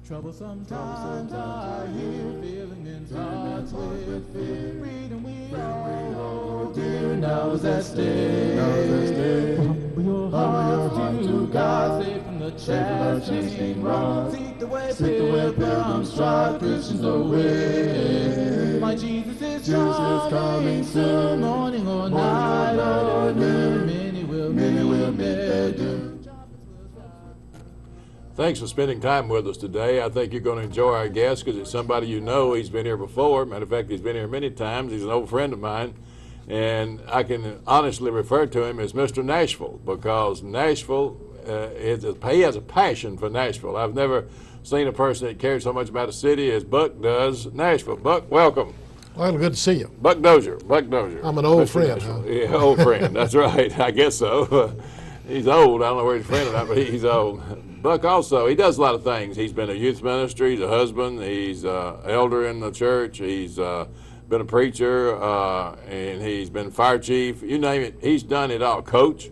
Troublesome times are here, feeling in hearts with fear. Freedom we all dear, now is that day. Humble your heart to God, save from the chastening wrong. Seek the way pilgrims trod, Christians away. My Jesus is coming soon, morning or night or noon. Many will meet their doom. Thanks for spending time with us today. I think you're going to enjoy our guest because it's somebody you know. He's been here before. Matter of fact, he's been here many times. He's an old friend of mine. And I can honestly refer to him as Mr. Nashville because Nashville, he has a passion for Nashville. I've never seen a person that cares so much about a city as Buck does Nashville. Buck, welcome. Well, good to see you. Buck Dozier. Buck Dozier. I'm an old Mr. friend, Nashville. huh? Yeah, old friend. That's right. I guess so. He's old. I don't know where he's friend or not, but he's old. Buck also, he does a lot of things. He's been a youth minister. He's a husband. He's an elder in the church. He's been a preacher, and he's been fire chief. You name it, he's done it all. Coach.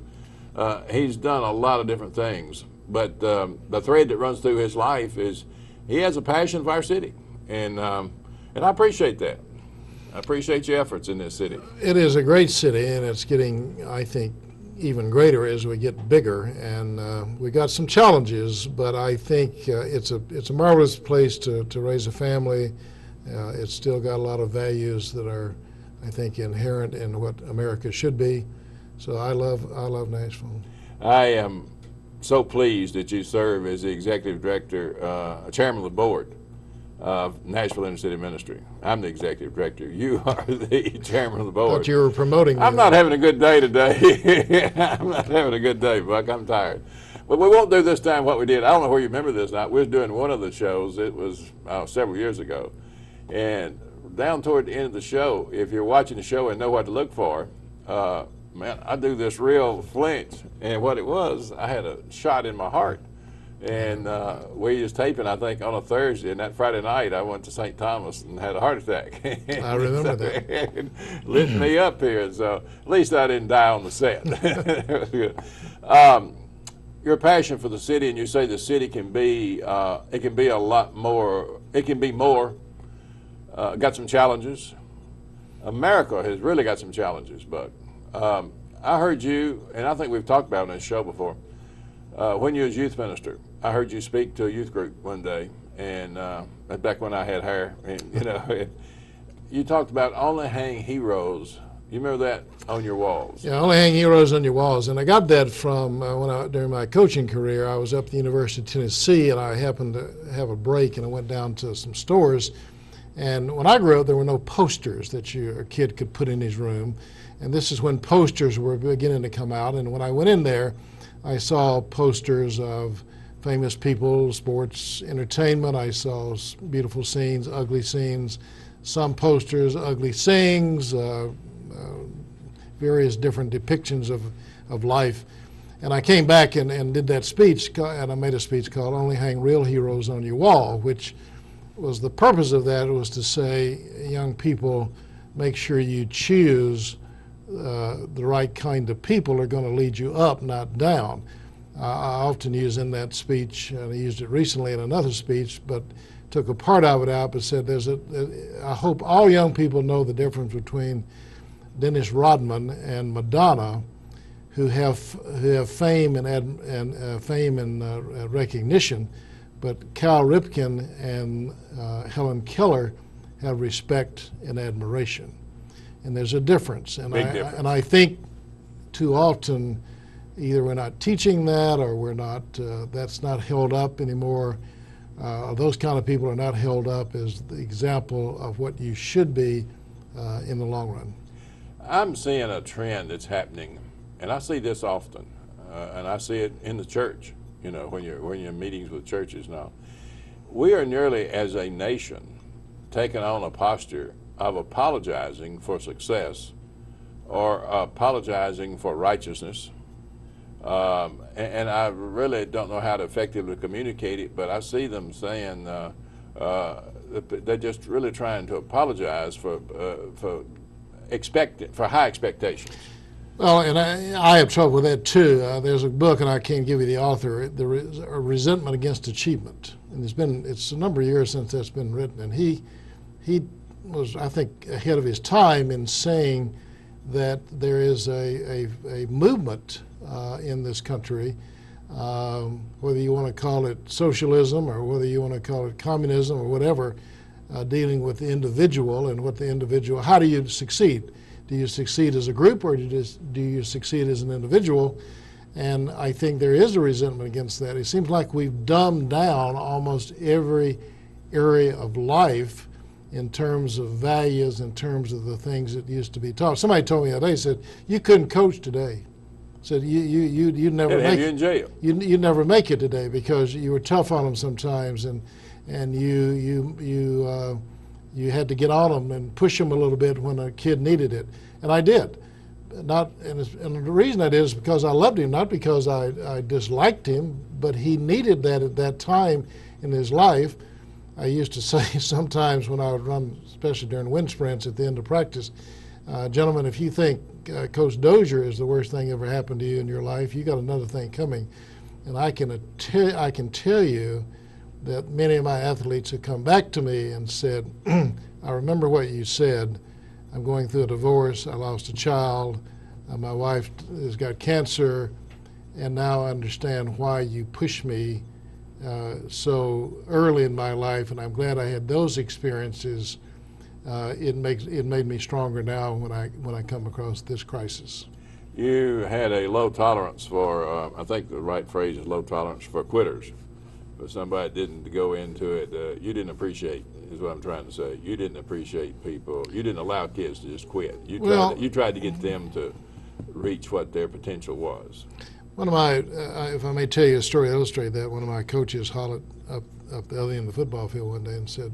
He's done a lot of different things. But the thread that runs through his life is he has a passion for our city, and I appreciate that. I appreciate your efforts in this city. It is a great city, and it's getting, I think, even greater as we get bigger. And we got some challenges, but I think it's a marvelous place to raise a family. It's still got a lot of values that are, I think, inherent in what America should be. So I love Nashville. I am so pleased that you serve as the executive director, chairman of the board of Nashville Inner City Ministry. I'm the executive director. You are the chairman of the board. Thought you were promoting me. I'm not having a good day today. I'm not having a good day, Buck. I'm tired. But we won't do this time what we did. I don't know where you remember this now. We was doing one of the shows. It was several years ago. And down toward the end of the show, if you're watching the show and know what to look for, man, I do this real flinch. And what it was, I had a shot in my heart. And we was taping, I think, on a Thursday, and that Friday night I went to St. Thomas and had a heart attack. I remember that. Lit me up here, so at least I didn't die on the set. Your passion for the city, and you say the city can be, it can be a lot more, it can be more, got some challenges. America has really got some challenges, but I heard you, and I think we've talked about it on this show before, when you was youth minister, I heard you speak to a youth group one day, and back when I had hair, and you talked about only hang heroes. You remember that on your walls? Yeah, only hang heroes on your walls, and I got that from during my coaching career. I was up at the University of Tennessee, and I happened to have a break, and I went down to some stores. And when I grew up, there were no posters that a kid could put in his room, and this is when posters were beginning to come out. And when I went in there, I saw posters of famous people, sports, entertainment. I saw beautiful scenes, ugly scenes, some posters, ugly sayings, various different depictions of life. And I came back and did that speech, and I made a speech called Only Hang Real Heroes on Your Wall, which was the purpose of that was to say, young people, make sure you choose the right kind of people are going to lead you up, not down. I often use in that speech, and I used it recently in another speech, but took a part of it out, but said I hope all young people know the difference between Dennis Rodman and Madonna, who have fame and recognition, but Cal Ripken and Helen Keller have respect and admiration. And there's a difference. And I think too often either we're not teaching that or we're not, that's not held up anymore. Those kind of people are not held up as the example of what you should be in the long run. I'm seeing a trend that's happening, and I see this often, and I see it in the church, when you're in meetings with churches now. We are nearly, as a nation, taking on a posture of apologizing for success or apologizing for righteousness. And I really don't know how to effectively communicate it, but I see them saying they're just really trying to apologize for high expectations. Well, and I have trouble with that too. There's a book, and I can't give you the author. There is a resentment against achievement, and it's a number of years since that's been written. And he was, I think, ahead of his time in saying that there is a movement in this country, whether you want to call it socialism or whether you want to call it communism or whatever, dealing with the individual and what the individual. How do you succeed? Do you succeed as a group, or do you succeed as an individual? And I think there is a resentment against that. It seems like we've dumbed down almost every area of life in terms of values, in terms of the things that used to be taught. Somebody told me the other day, said, you couldn't coach today. Said you'd never They'd make have it. you in jail. You'd never make it today because you were tough on them sometimes, and you had to get on them and push them a little bit when a kid needed it, and I did. And the reason I did is because I loved him, not because I disliked him, but he needed that at that time in his life. I used to say sometimes when I would run, especially during wind sprints at the end of practice, gentlemen, if you think Coach Dozier is the worst thing ever happened to you in your life, you got another thing coming. And I can tell you that many of my athletes have come back to me and said, I remember what you said. I'm going through a divorce. I lost a child. My wife has got cancer. And now I understand why you pushed me so early in my life. And I'm glad I had those experiences. It made me stronger now when I come across this crisis. You had a low tolerance for, I think the right phrase is low tolerance for quitters. But somebody didn't go into it, you didn't appreciate, is what I'm trying to say. You didn't appreciate people. You didn't allow kids to just quit. You tried to get them to reach what their potential was. One of my, if I may tell you a story to illustrate that, one of my coaches hollered up the other end of the football field one day and said,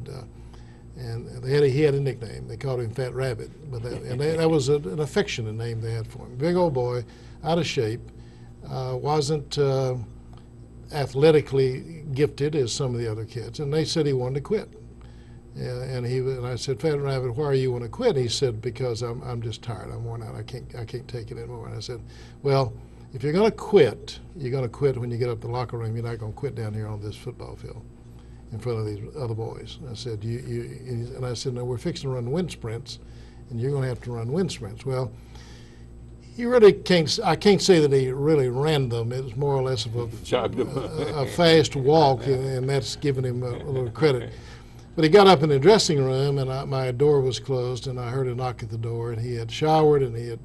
and he had a nickname. They called him Fat Rabbit, but that was an affectionate name they had for him. Big old boy, out of shape, wasn't athletically gifted as some of the other kids, and they said he wanted to quit. And I said, Fat Rabbit, why do you want to quit? And he said, because I'm just tired. I'm worn out. I can't take it anymore. And I said, well, if you're going to quit, you're going to quit when you get up to the locker room. You're not going to quit down here on this football field in front of these other boys. And I said, and I said, no, we're fixing to run wind sprints, and you're going to have to run wind sprints. Well, he really can't. I can't say that he really ran them. It was more or less of a fast walk, and that's giving him a little credit. But he got up in the dressing room, and my door was closed, and I heard a knock at the door, and he had showered, and he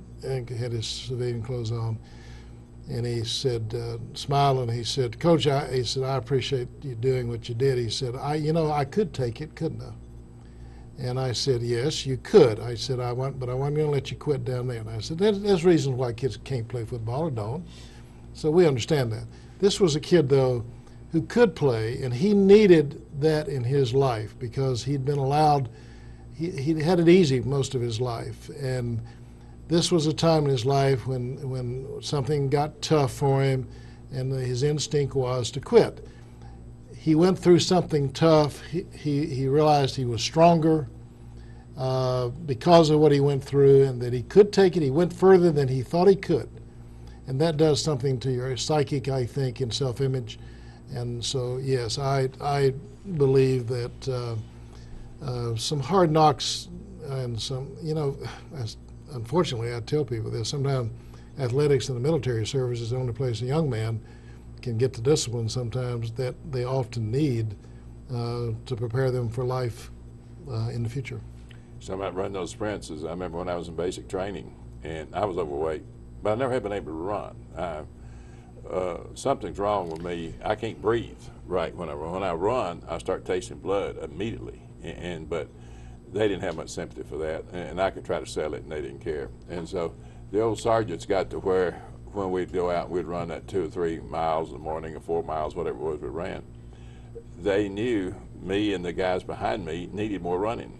had his civilian clothes on. And he said, smiling, he said, Coach, he said, I appreciate you doing what you did. He said, I could take it, couldn't I? And I said, yes, you could. I said, but I wasn't going to let you quit down there. And I said, there's reasons why kids can't play football or don't. So we understand that. This was a kid, though, who could play, and he needed that in his life because he'd been allowed, he had it easy most of his life. And this was a time in his life when something got tough for him, and his instinct was to quit. He went through something tough. He realized he was stronger because of what he went through, and that he could take it. He went further than he thought he could. And that does something to your psychic, I think, and self-image. And so, yes, I believe that some hard knocks and some, unfortunately, I tell people this, sometimes athletics in the military service is the only place a young man can get the discipline sometimes that they often need to prepare them for life in the future. So I might run those sprints. I remember when I was in basic training, and I was overweight, but I never had been able to run. Something's wrong with me. I can't breathe right when I run. When I run, I start tasting blood immediately, but they didn't have much sympathy for that, and I could try to sell it, and they didn't care. And so the old sergeants got to where when we'd go out, we'd run that 2 or 3 miles in the morning or 4 miles, whatever it was we ran. They knew me and the guys behind me needed more running.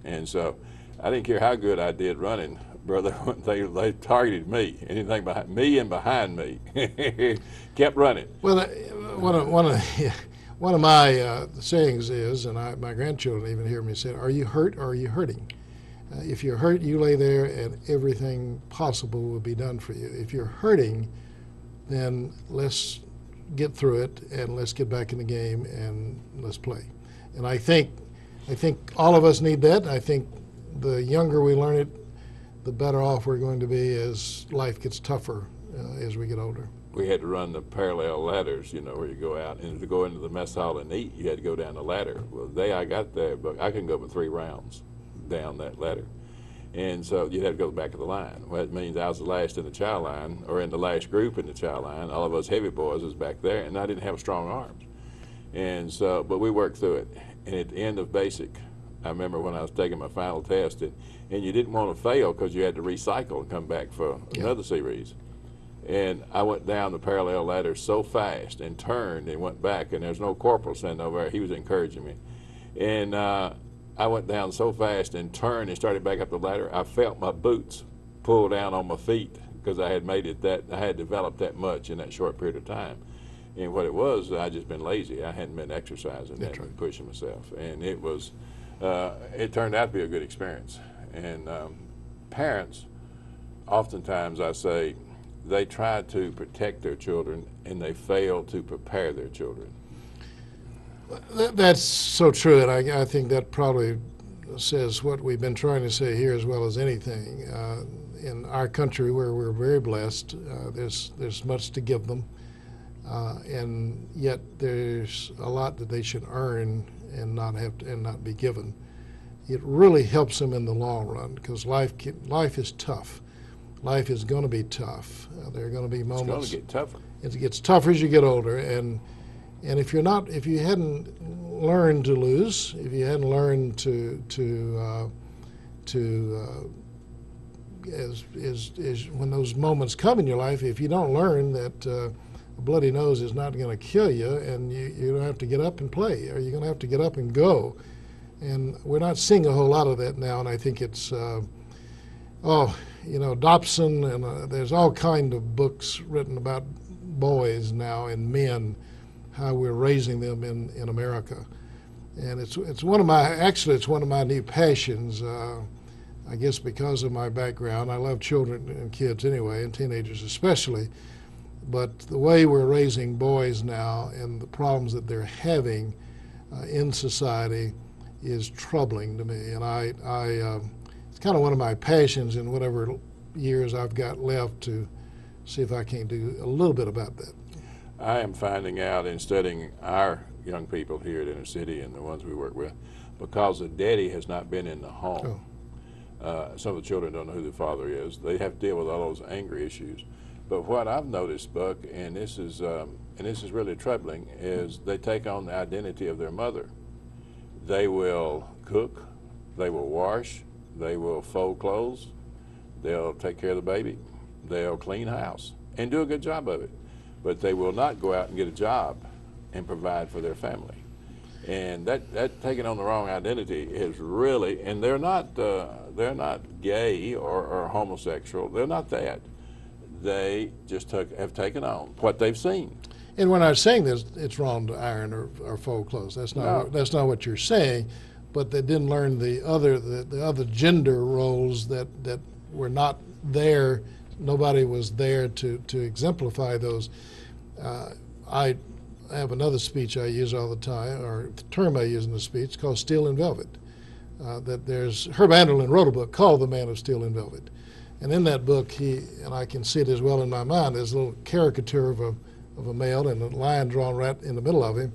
And so I didn't care how good I did running, brother, they targeted me. Anything behind me and behind me kept running. Well, one of my sayings is, and my grandchildren even hear me say, are you hurt or are you hurting? If you're hurt, you lay there and everything possible will be done for you. If you're hurting, then let's get through it and let's get back in the game and let's play. And I think all of us need that. I think the younger we learn it, the better off we're going to be as life gets tougher as we get older. We had to run the parallel ladders, you know, where you go out, and to go into the mess hall and eat, you had to go down the ladder. Well, the day I got there, but I couldn't go but 3 rounds down that ladder. And so you'd have to go back of the line. Well, it means I was the last in the chow line, or in the last group in the chow line. All of us heavy boys was back there, and I didn't have strong arms. And so, but we worked through it. And at the end of basic, I remember when I was taking my final test, and you didn't want to fail because you had to recycle and come back for another series. And I went down the parallel ladder so fast and turned and went back, and there's no corporal standing over there. He was encouraging me. And I went down so fast and turned and started back up the ladder. I felt my boots pull down on my feet because I had made it that, I had developed that much in that short period of time. And what it was, I just been lazy. I hadn't been exercising and pushing myself. And it was, it turned out to be a good experience. And parents, oftentimes I say, they try to protect their children and they fail to prepare their children. That's so true, and I think that probably says what we've been trying to say here as well as anything. In our country, where we're very blessed, there's much to give them, and yet there's a lot that they should earn and not have to, and not be given. It really helps them in the long run because life is tough. Life is going to be tough. There are going to be moments. It's going to get tougher. It gets tougher as you get older, and if you hadn't learned to lose, if you hadn't learned as when those moments come in your life, if you don't learn that a bloody nose is not going to kill you, and you don't have to get up and play, or you're going to have to get up and go, and we're not seeing a whole lot of that now, and I think it's Dobson, and there's all kind of books written about boys now and men, how we're raising them in America. And it's one of my new passions, I guess because of my background. I love children and kids anyway, and teenagers especially, but the way we're raising boys now and the problems that they're having in society is troubling to me. And it's kind of one of my passions in whatever years I've got left to see if I can do a little bit about that. I am finding out in studying our young people here at Inner City and the ones we work with, because the daddy has not been in the home. Some of the children don't know who the father is. They have to deal with all those angry issues. But what I've noticed, Buck, and this is really troubling, is they take on the identity of their mother. They will cook, they will wash, they will fold clothes, they'll take care of the baby, they'll clean house and do a good job of it. But they will not go out and get a job and provide for their family. And that taking on the wrong identity is really, and they're not gay or homosexual. They're not that. They just have taken on what they've seen. And we're not saying that it's wrong to iron or fold clothes. That's not what you're saying. But they didn't learn the other gender roles that were not there. Nobody was there to exemplify those. I have another speech I use all the time, or the term I use in the speech, called Steel and Velvet. That there's Herb Anderlin wrote a book called The Man of Steel and Velvet, and in that book and I can see it as well in my mind, there's a little caricature of a male and a line drawn right in the middle of him,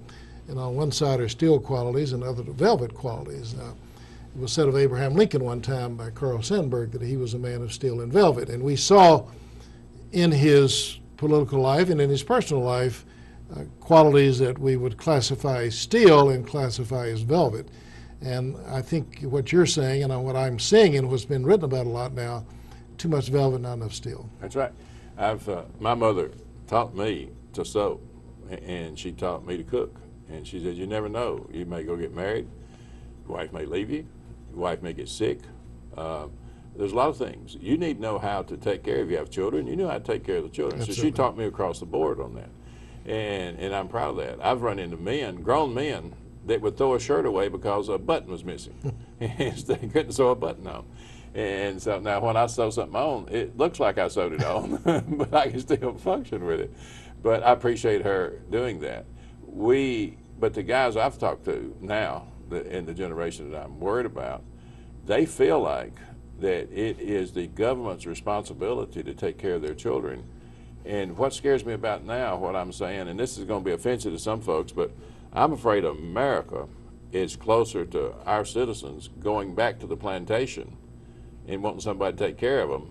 and on one side are steel qualities and other velvet qualities. It was said of Abraham Lincoln one time by Carl Sandburg that he was a man of steel and velvet. And we saw in his political life and in his personal life qualities that we would classify as steel and classify as velvet. And I think what you're saying and what I'm seeing and what's been written about a lot now, too much velvet, not enough steel. That's right. My mother taught me to sew, and she taught me to cook. And she said, you never know. You may go get married. Your wife may leave you. Your wife may get sick. There's a lot of things. You need to know how to take care of. You have children, you know how to take care of the children. Absolutely. So she taught me across the board on that. And I'm proud of that. I've run into men, grown men, that would throw a shirt away because a button was missing. And they couldn't sew a button on. And so now when I sew something on, it looks like I sewed it on, but I can still function with it. But I appreciate her doing that. But the guys I've talked to now, in the generation that I'm worried about, they feel like that it is the government's responsibility to take care of their children. And what scares me about now, what I'm saying, and this is going to be offensive to some folks, but I'm afraid America is closer to our citizens going back to the plantation and wanting somebody to take care of them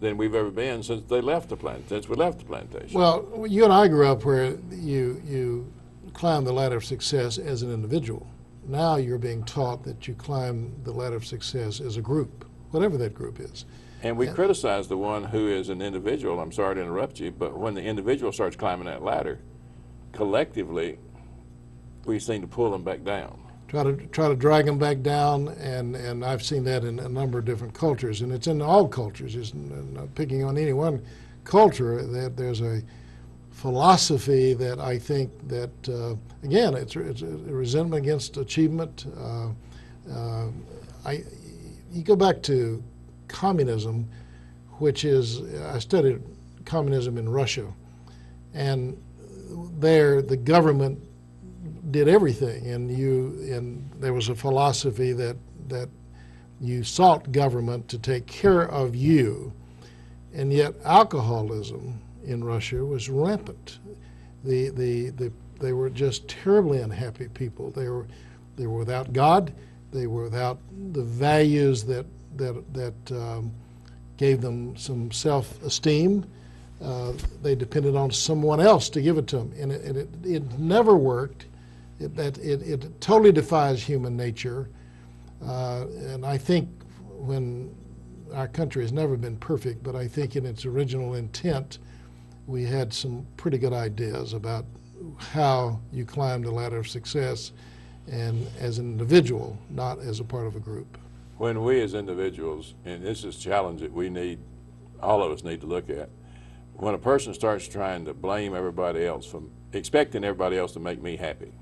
than we've ever been since we left the plantation. Well, you and I grew up where you climb the ladder of success as an individual. Now you're being taught that you climb the ladder of success as a group, whatever that group is. And we criticize the one who is an individual. I'm sorry to interrupt you, but when the individual starts climbing that ladder, collectively, we seem to pull them back down. Try to drag them back down, and I've seen that in a number of different cultures, and it's in all cultures. It's not picking on any one culture. That there's a philosophy that I think that again, it's a resentment against achievement. You go back to communism, which is, I studied communism in Russia, and there the government did everything, and there was a philosophy that you sought government to take care of you, and yet alcoholism in Russia was rampant. They were just terribly unhappy people. They were without God. They were without the values that gave them some self-esteem. They depended on someone else to give it to them, and it never worked. It totally defies human nature, and I think when our country has never been perfect, but I think in its original intent, we had some pretty good ideas about how you climb the ladder of success, and as an individual, not as a part of a group. When we as individuals, and this is a challenge that all of us need to look at, when a person starts trying to blame everybody else, from expecting everybody else to make me happy,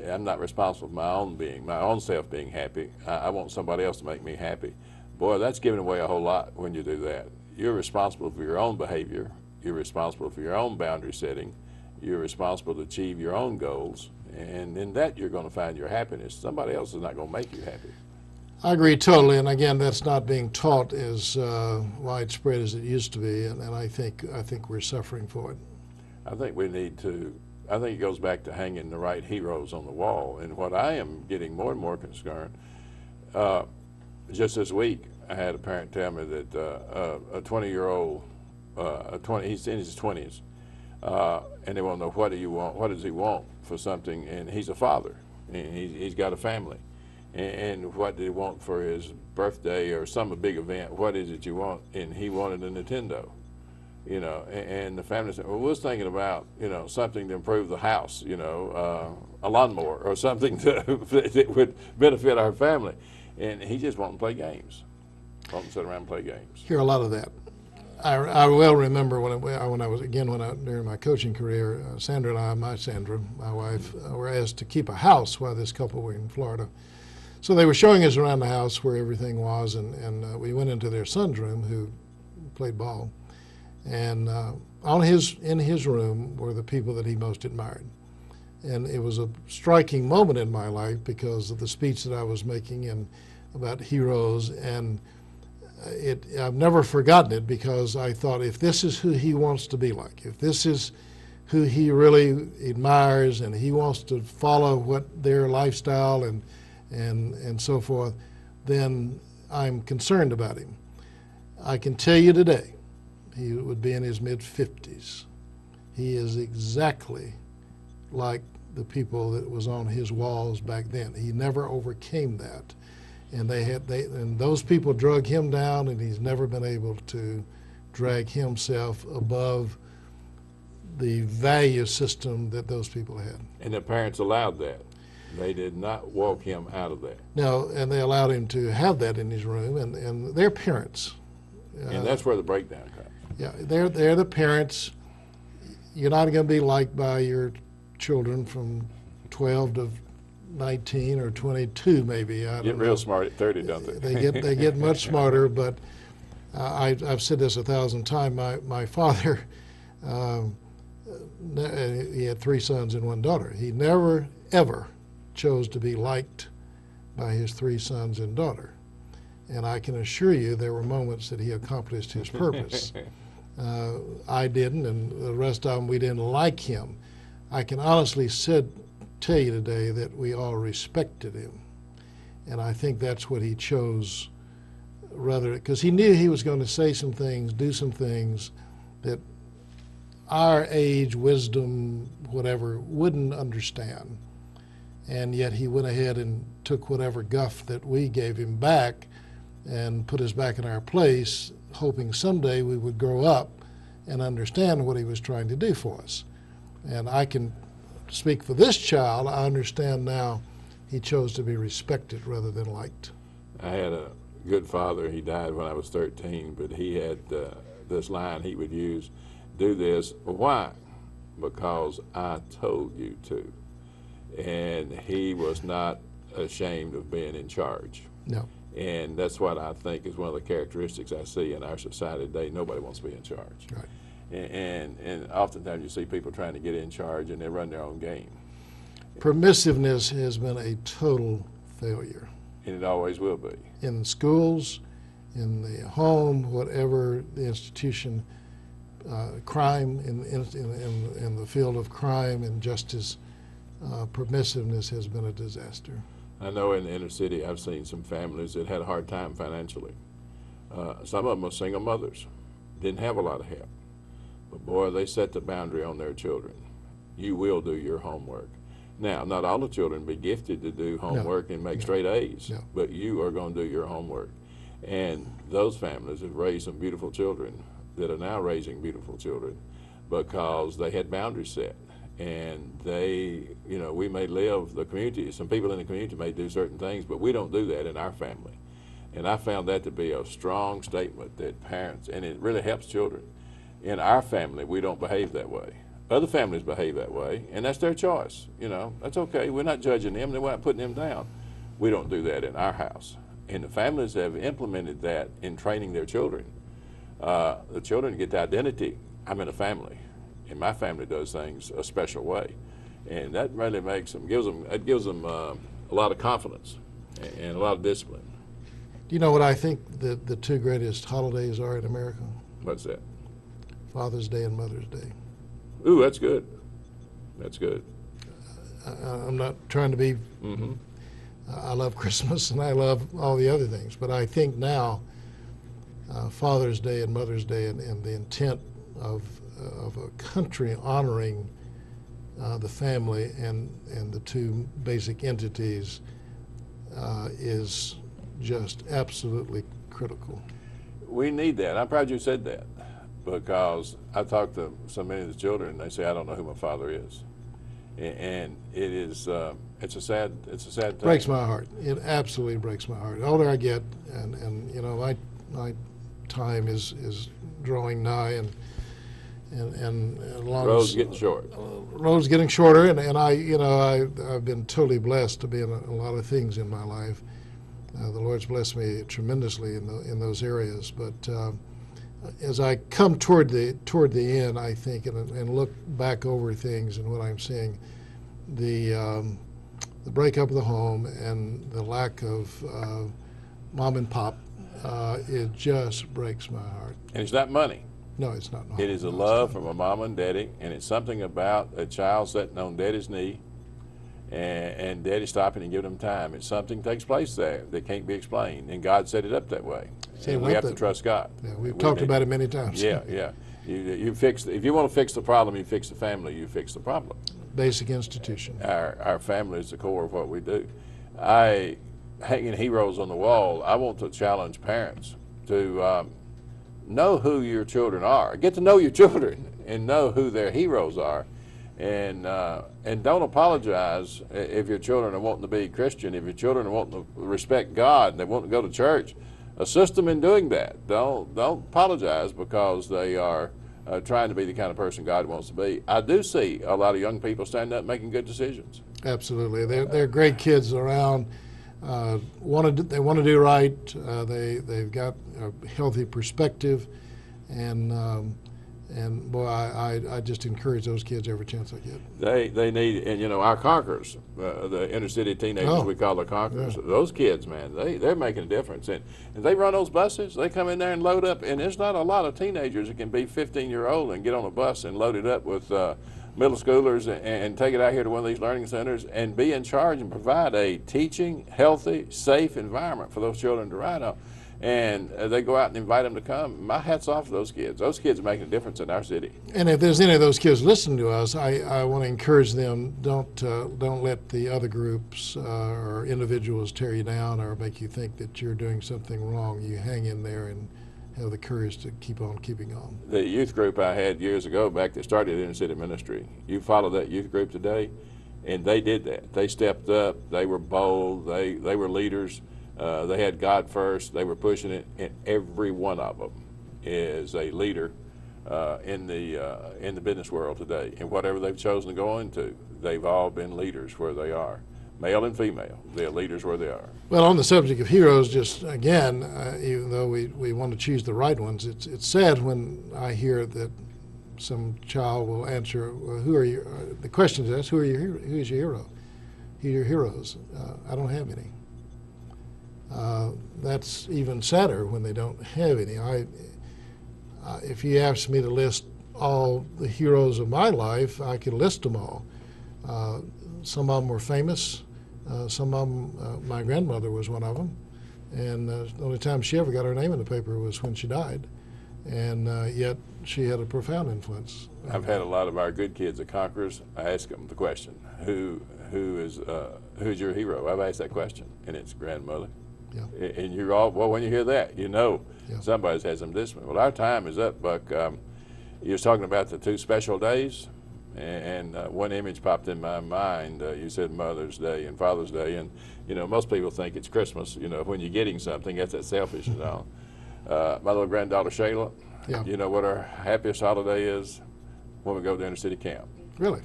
I'm not responsible for my own self being happy. I want somebody else to make me happy. Boy, that's giving away a whole lot when you do that. You're responsible for your own behavior. You're responsible for your own boundary setting. You're responsible to achieve your own goals. And in that, you're going to find your happiness. Somebody else is not going to make you happy. I agree totally, and again, that's not being taught as widespread as it used to be, and I think we're suffering for it. I think it goes back to hanging the right heroes on the wall. And what I am getting more and more concerned, just this week, I had a parent tell me that a 20-year-old, he's in his 20s, and they want to know, what does he want for something, and he's a father, and he's got a family. And what did he want for his birthday or some big event? What is it you want? And he wanted a Nintendo, and the family said, well, we was thinking about, something to improve the house, a lawnmower or something that would benefit our family. And he just wanted to play games, wanted to sit around and play games. Hear a lot of that. I well remember during my coaching career, Sandra and I, my wife, were asked to keep a house while this couple were in Florida. So they were showing us around the house where everything was, and we went into their son's room, who played ball, and in his room were the people that he most admired. And it was a striking moment in my life because of the speech that I was making about heroes, and I've never forgotten it, because I thought, if this is who he wants to be like, if this is who he really admires and he wants to follow what their lifestyle and so forth, then I'm concerned about him. I can tell you today, he would be in his mid-50s. He is exactly like the people that was on his walls back then. He never overcame that. And and those people drug him down, and he's never been able to drag himself above the value system that those people had. And the parents allowed that. They did not walk him out of that. No, and they allowed him to have that in his room, and they're parents. And that's where the breakdown comes. Yeah, they're the parents. You're not going to be liked by your children from 12 to 19 or 22 maybe. I Get don't real know. smart at 30, don't they? They get much smarter, but I've said this 1,000 times. My father, he had 3 sons and 1 daughter. He never, ever chose to be liked by his 3 sons and daughter. And I can assure you there were moments that he accomplished his purpose. I didn't, and the rest of them, we didn't like him. I can honestly tell you today that we all respected him. And I think that's what he chose, rather, because he knew he was going to say some things, do some things that our age, wisdom, whatever, wouldn't understand. And yet he went ahead and took whatever guff that we gave him back and put us back in our place, hoping someday we would grow up and understand what he was trying to do for us. And I can speak for this child. I understand now he chose to be respected rather than liked. I had a good father. He died when I was 13, but he had this line he would use, do this. Why? Because I told you to. And he was not ashamed of being in charge. No. And that's what I think is one of the characteristics I see in our society today. Nobody wants to be in charge. Right. And oftentimes you see people trying to get in charge and they run their own game. Permissiveness has been a total failure. And it always will be. In schools, in the home, whatever the institution, crime, in the field of crime and justice, permissiveness has been a disaster. I know in the inner city I've seen some families that had a hard time financially. Some of them were single mothers, didn't have a lot of help. But boy, they set the boundary on their children. You will do your homework. Now, not all the children be gifted to do homework and make straight A's, but you are going to do your homework. And those families have raised some beautiful children that are now raising beautiful children because they had boundaries set. And they, you know, we may live the community, some people in the community may do certain things, but we don't do that in our family. And I found that to be a strong statement that parents, and it really helps children. In our family, we don't behave that way. Other families behave that way, and that's their choice. You know, that's okay. We're not judging them. We're not putting them down. We don't do that in our house. And the families have implemented that in training their children. The children get the identity. I'm in a family, and my family does things a special way. And that really makes them, it gives them a lot of confidence and a lot of discipline. Do you know what I think the 2 greatest holidays are in America? What's that? Father's Day and Mother's Day. Ooh, that's good. That's good. I'm not trying to be, I love Christmas and I love all the other things, but I think now Father's Day and Mother's Day and the intent of a country honoring the family and the 2 basic entities is just absolutely critical. We need that. I'm proud you said that, because I talked to so many of the children and they say, I don't know who my father is. And it is, it's a sad thing. Breaks my heart. It absolutely breaks my heart. The older I get, and you know, my time is drawing nigh, and along road's getting short. Road's getting shorter, and I've been totally blessed to be in a lot of things in my life. The Lord's blessed me tremendously in those areas, but as I come toward the end, I think, and look back over things and what I'm seeing, the breakup of the home and the lack of mom and pop, it just breaks my heart. And it's not money. No, it's not. It is a love from a mom and daddy, and it's something about a child sitting on daddy's knee and daddy stopping and giving them time. It's something takes place there that can't be explained, and God set it up that way. And we have to trust God. Yeah, we've talked about it many times. Yeah, yeah. You fix if you want to fix the problem, you fix the family. You fix the problem. Basic institution. Our family is the core of what we do. Hanging heroes on the wall, I want to challenge parents to know who your children are. Get to know your children and know who their heroes are. And don't apologize if your children are wanting to be Christian. If your children are wanting to respect God and they want to go to church, assist them in doing that. Don't apologize because they are trying to be the kind of person God wants to be. I do see a lot of young people standing up making good decisions. Absolutely. They're great kids around. They want to do right. They've got a healthy perspective, and boy, I just encourage those kids every chance I get. They need, and you know, our Conquerors, the inner city teenagers we call the Conquerors. Yeah. Those kids, man, they're making a difference. And they run those buses. They come in there and load up, and there's not a lot of teenagers that can be 15-year-old and get on a bus and load it up with middle schoolers and take it out here to one of these learning centers and be in charge and provide a teaching, healthy, safe environment for those children to ride on. And they go out and invite them to come. My hat's off to those kids. Those kids are making a difference in our city. And if there's any of those kids listening to us, I want to encourage them, don't let the other groups or individuals tear you down or make you think that you're doing something wrong. You hang in there and have the courage to keep on keeping on. The youth group I had years ago back that started inner city ministry, you follow that youth group today, and they did that. They stepped up. They were bold. They were leaders. They had God first. They were pushing it, and every one of them is a leader in the business world today. And whatever they've chosen to go into, they've all been leaders where they are, male and female. They're leaders where they are. Well, on the subject of heroes, just again, even though we want to choose the right ones, it's sad when I hear that some child will answer, well, "Who are you?" The question is asked, "Who is your hero? Who are your heroes?" I don't have any. That's even sadder when they don't have any. If you asked me to list all the heroes of my life, I could list them all. Some of them were famous. Some of them, my grandmother was one of them. And the only time she ever got her name in the paper was when she died. And yet she had a profound influence. I've had a lot of our good kids at Conquerors. I ask them the question, who's your hero? I've asked that question, and it's grandmother. Yeah. And you're all, well, when you hear that, you know somebody's had some discipline. Well, our time is up, Buck. You was talking about the two special days, and one image popped in my mind. You said Mother's Day and Father's Day, and you know, most people think it's Christmas. You know, when you're getting something, that's that selfishness on. My little granddaughter Shayla, you know what our happiest holiday is? When we go to inner city camp. Really?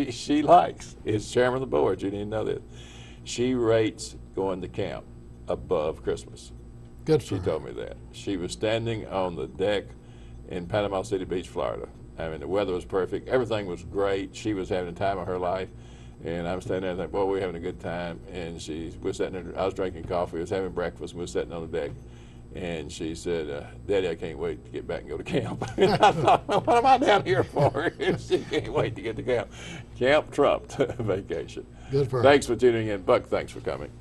she likes, is chairman of the board, you didn't know that. She rates going to camp above Christmas. Good for She her. told me that. She was standing on the deck in Panama City Beach, Florida. I mean, the weather was perfect. Everything was great. She was having the time of her life. And I'm standing there and think, boy, we're having a good time. And we're sitting there, I was drinking coffee, I was having breakfast, and we were sitting on the deck. And she said, Daddy, I can't wait to get back and go to camp. And I thought, well, what am I down here for? She can't wait to get to camp. Camp trumped vacation. Good for her. Thanks for tuning in. Buck, thanks for coming.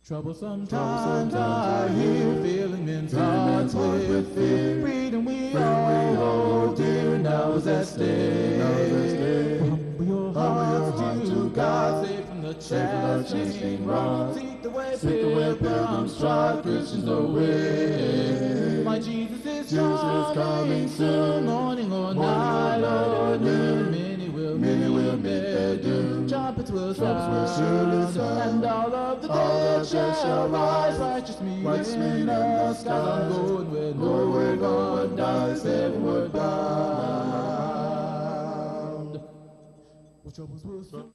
Trouble sometimes I hear, feeling in touch with fear. Freedom we all hold dear, now is at stake. Humble your heart to God, save from the chastening wrong. Seek the way pilgrims trod, Christians away. My Jesus is coming soon, morning or night or noon. Many will meet their doom. Trumpets will sound, and all of the dead shall rise. Righteous me in the skies. I'm going where no one dies, heavenward bound. Troubles will soon